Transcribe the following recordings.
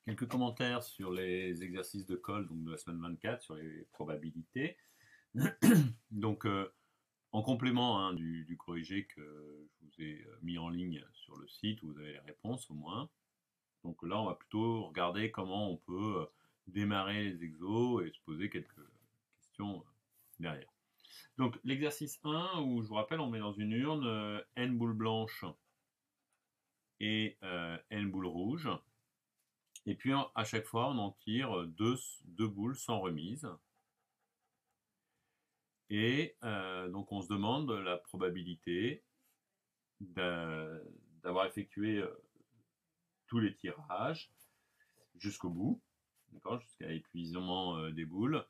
quelques commentaires sur les exercices de colle donc de la semaine 24 sur les probabilités. Donc, en complément du corrigé que je vous ai mis en ligne sur le site, où vous avez les réponses au moins. Donc là, on va plutôt regarder comment on peut démarrer les exos et se poser quelques questions derrière. Donc l'exercice 1, où je vous rappelle, on met dans une urne n boules blanches et n boules rouges. Et puis à chaque fois, on en tire deux boules sans remise. Et donc on se demande la probabilité d'avoir effectué tous les tirages jusqu'au bout, jusqu'à l'épuisement des boules,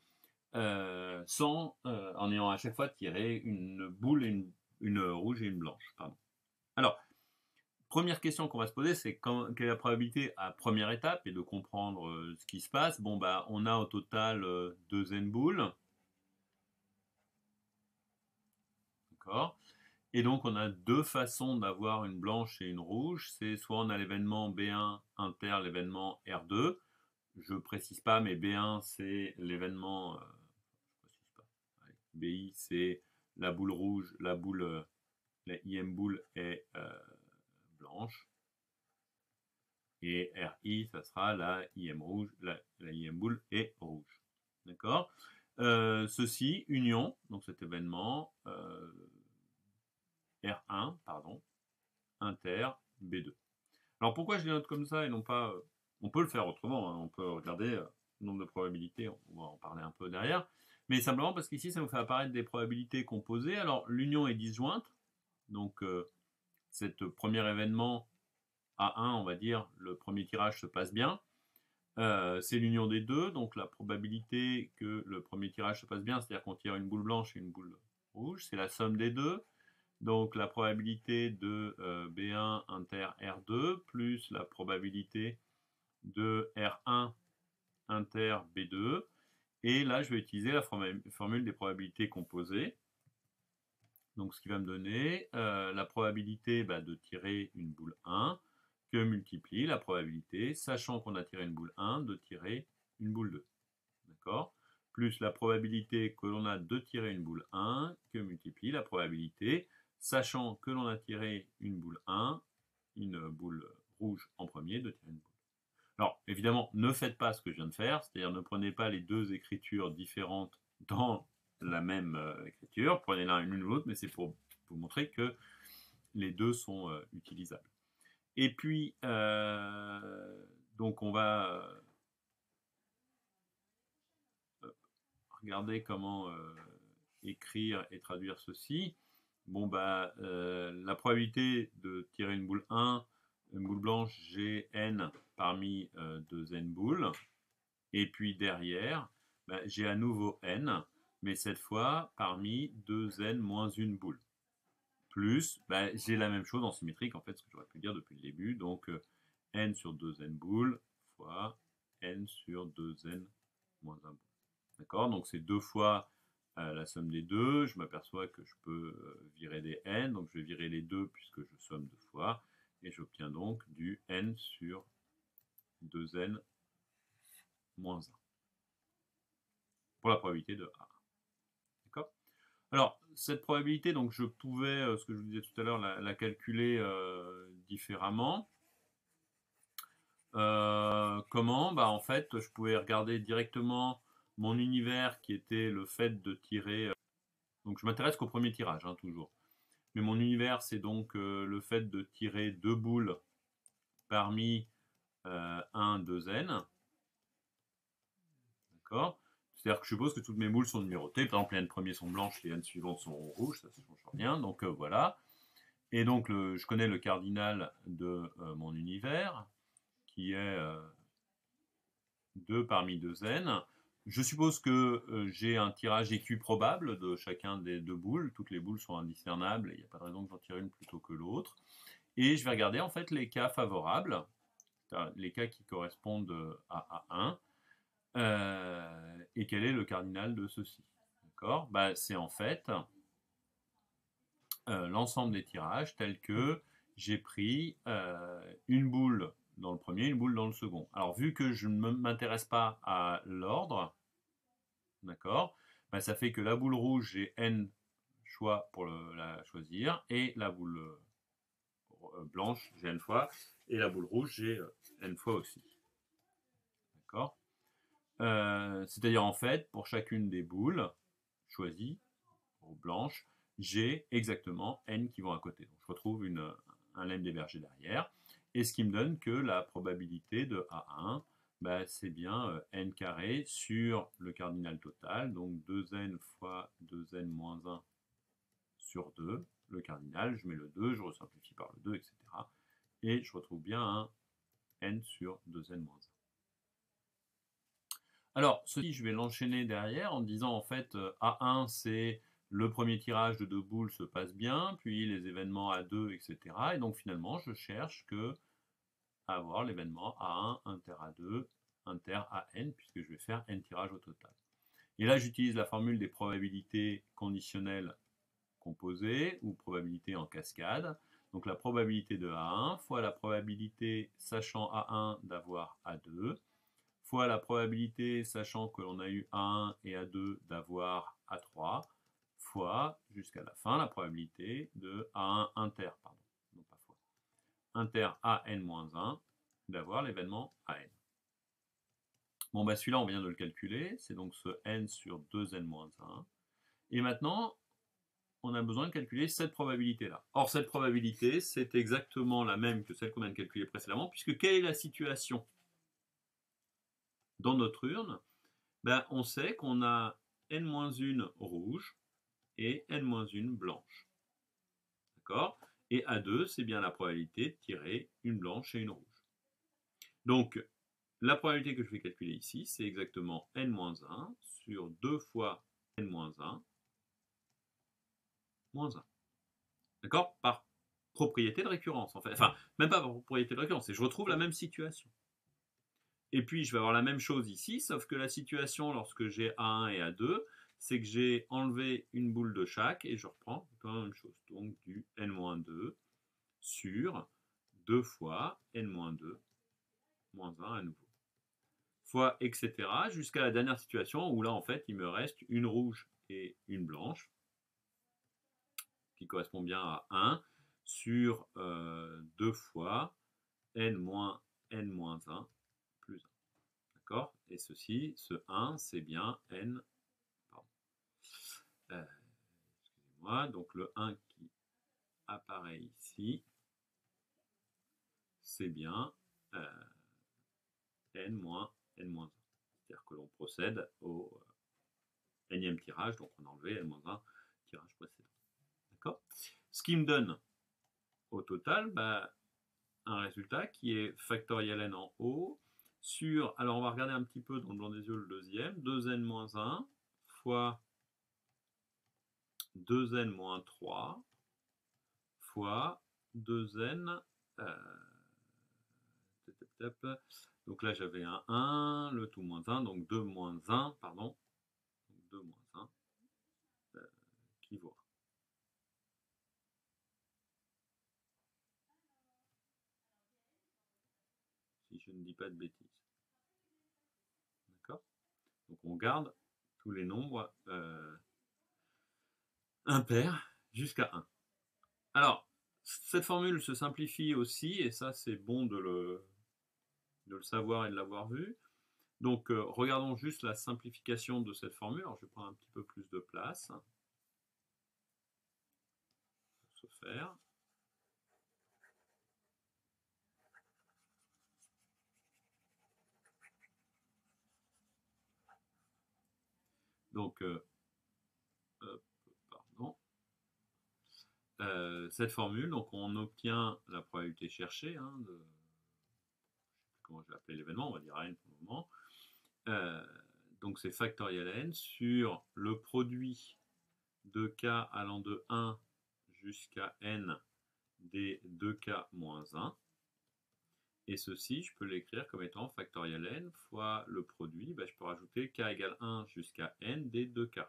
en ayant à chaque fois tiré une boule, une rouge et une blanche. Pardon. Alors, première question qu'on va se poser, c'est quelle est la probabilité à première étape et de comprendre ce qui se passe. Bon, bah, on a au total 2 n boules. D'accord. Et donc, on a deux façons d'avoir une blanche et une rouge. C'est soit on a l'événement B1 inter l'événement R2. Je ne précise pas, mais B1, c'est l'événement... BI, c'est la boule rouge, la IM boule est blanche. Et RI, ça sera la IM rouge, la IM boule est rouge. D'accord. Ceci, union, donc cet événement, R1, pardon, inter B2. Alors pourquoi je les note comme ça et non pas... on peut le faire autrement, hein, on peut regarder le nombre de probabilités, on va en parler un peu derrière, mais simplement parce qu'ici ça nous fait apparaître des probabilités composées. Alors l'union est disjointe, donc cet premier événement A1, on va dire, le premier tirage se passe bien. C'est l'union des deux, donc la probabilité que le premier tirage se passe bien, c'est-à-dire qu'on tire une boule blanche et une boule rouge, c'est la somme des deux. Donc la probabilité de B1 inter R2 plus la probabilité de R1 inter B2. Et là, je vais utiliser la formule des probabilités composées. Donc ce qui va me donner la probabilité de tirer une boule 1 que multiplie la probabilité, sachant qu'on a tiré une boule 1, de tirer une boule 2. D'accord? Plus la probabilité que l'on a de tirer une boule 1 que multiplie la probabilité, sachant que l'on a tiré une boule 1, une boule rouge en premier, de tirer une boule. Alors, évidemment, ne faites pas ce que je viens de faire, c'est-à-dire ne prenez pas les deux écritures différentes dans la même écriture, prenez l'un l'une ou l'autre, mais c'est pour vous montrer que les deux sont utilisables. Et puis, donc on va regarder comment écrire et traduire ceci. Bon, bah, la probabilité de tirer une boule 1, une boule blanche, j'ai n parmi 2 n boules. Et puis derrière, bah, j'ai à nouveau n, mais cette fois parmi 2 n moins une boule. Plus, bah, j'ai la même chose en symétrique, en fait, ce que j'aurais pu dire depuis le début. Donc, n sur 2 n boules fois n sur 2 n moins 1 boule. D'accord? Donc, c'est 2 fois la somme des deux. Je m'aperçois que je peux virer des n. Donc, je vais virer les deux puisque je somme 2 fois. Et j'obtiens donc du n sur 2n moins 1. Pour la probabilité de A. D'accord? Alors, cette probabilité, donc je pouvais, ce que je vous disais tout à l'heure, la calculer différemment. Comment? Bah, en fait, je pouvais regarder directement mon univers qui était le fait de tirer... donc je m'intéresse qu'au premier tirage, hein, toujours. Mais mon univers, c'est donc le fait de tirer 2 boules parmi 1, 2 n. D'accord? C'est-à-dire que je suppose que toutes mes boules sont numérotées. Par exemple, les n premiers sont blanches, les n suivantes sont rouges, ça ne change rien. Donc voilà. Et donc je connais le cardinal de mon univers, qui est 2 parmi 2 n. Je suppose que j'ai un tirage équiprobable de chacun des deux boules. Toutes les boules sont indiscernables, et il n'y a pas de raison que j'en tire une plutôt que l'autre. Et je vais regarder en fait les cas favorables, les cas qui correspondent à A1. Et quel est le cardinal de ceci? D'accord? Bah, c'est en fait l'ensemble des tirages tels que j'ai pris une boule dans le premier, une boule dans le second. Alors, vu que je ne m'intéresse pas à l'ordre, d'accord, bah, ça fait que la boule rouge, j'ai n choix pour la choisir, et la boule blanche, j'ai n fois, et la boule rouge, j'ai n fois aussi. D'accord. C'est-à-dire, en fait, pour chacune des boules choisies, blanches, j'ai exactement n qui vont à côté. Donc, je retrouve un lemme des bergers derrière, et ce qui me donne que la probabilité de A1, bah, c'est bien n carré sur le cardinal total, donc 2n fois 2n moins 1 sur 2, le cardinal, je mets le 2, je resimplifie par le 2, etc. Et je retrouve bien un n sur 2n moins 1. Alors, ceci, je vais l'enchaîner derrière en disant, en fait, A1, c'est le premier tirage de 2 boules se passe bien, puis les événements A2, etc. Et donc, finalement, je cherche à avoir l'événement A1 inter A2 inter AN, puisque je vais faire n tirages au total. Et là, j'utilise la formule des probabilités conditionnelles composées ou probabilités en cascade. Donc, la probabilité de A1 fois la probabilité, sachant A1, d'avoir A2, fois la probabilité, sachant que l'on a eu A1 et A2, d'avoir A3, fois, jusqu'à la fin, la probabilité de A1 inter, pardon, non pas fois, inter AN-1, d'avoir l'événement AN. Bon, bah celui-là, on vient de le calculer, c'est donc ce n sur 2n-1. Et maintenant, on a besoin de calculer cette probabilité-là. Or, cette probabilité, c'est exactement la même que celle qu'on vient de calculer précédemment, puisque quelle est la situation dans notre urne? Ben, on sait qu'on a n-1 rouge et n-1 blanche. D'accord? Et A2, c'est bien la probabilité de tirer une blanche et une rouge. Donc, la probabilité que je vais calculer ici, c'est exactement n-1 sur 2 fois n-1 moins 1. D'accord? Par propriété de récurrence, en fait. Enfin, même pas par propriété de récurrence, c'est je retrouve la même situation. Et puis, je vais avoir la même chose ici, sauf que la situation, lorsque j'ai A1 et A2, c'est que j'ai enlevé une boule de chaque, et je reprends la même chose. Donc, du n-2 sur 2 fois n-2 moins 1 à nouveau. Fois, etc. jusqu'à la dernière situation où là, en fait, il me reste une rouge et une blanche, qui correspond bien à 1, sur 2 fois n-1 plus 1. D'accord? Et ceci, ce 1, c'est bien n, pardon. Excusez-moi, donc le 1 qui apparaît ici, c'est bien n moins n-1. C'est-à-dire que l'on procède au nème tirage, donc on a enlevé n-1 tirage précédent. D'accord? Ce qui me donne au total un résultat qui est factoriel n en haut sur, alors on va regarder un petit peu dans le blanc des yeux le deuxième, 2n moins 1 fois 2n moins 3 fois 2n, donc là j'avais un 1, le tout moins 1, donc 2 moins 1, pardon, donc 2 moins 1, qui vaut 1. Si je ne dis pas de bêtises. D'accord? Donc on garde tous les nombres impairs jusqu'à 1. Alors, cette formule se simplifie aussi, et ça c'est bon de le savoir et de l'avoir vu. Donc regardons juste la simplification de cette formule. Alors je vais prendre un petit peu plus de place pour ce faire. Donc, pardon. Cette formule, donc on obtient la probabilité cherchée, hein, de, je sais plus comment je vais appeler l'événement, on va dire n pour le moment. Donc c'est factoriel n sur le produit de k allant de 1 jusqu'à n des 2k moins 1. Et ceci, je peux l'écrire comme étant factoriel n fois le produit. Je peux rajouter k égale 1 jusqu'à n des 2k.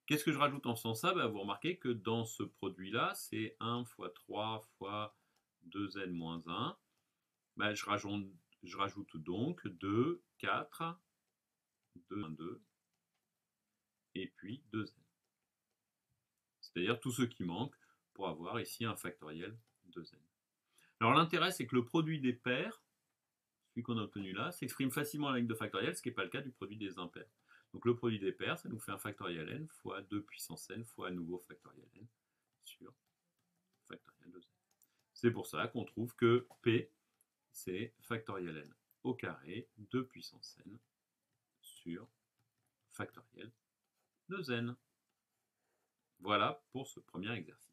Qu'est-ce que je rajoute en faisant ça? Vous remarquez que dans ce produit-là, c'est 1 fois 3 fois 2n moins 1, ben, je rajoute donc 2, 4, 2, 2, et puis 2n. C'est-à-dire tout ce qui manque pour avoir ici un factoriel 2n. Alors l'intérêt, c'est que le produit des paires, celui qu'on a obtenu là, s'exprime facilement avec 2 factoriels, ce qui n'est pas le cas du produit des impairs. Donc le produit des paires, ça nous fait un factoriel n fois 2 puissance n fois à nouveau factoriel n sur factoriel 2n. C'est pour ça qu'on trouve que P, c'est factoriel n au carré 2 puissance n sur factoriel 2n. Voilà pour ce premier exercice.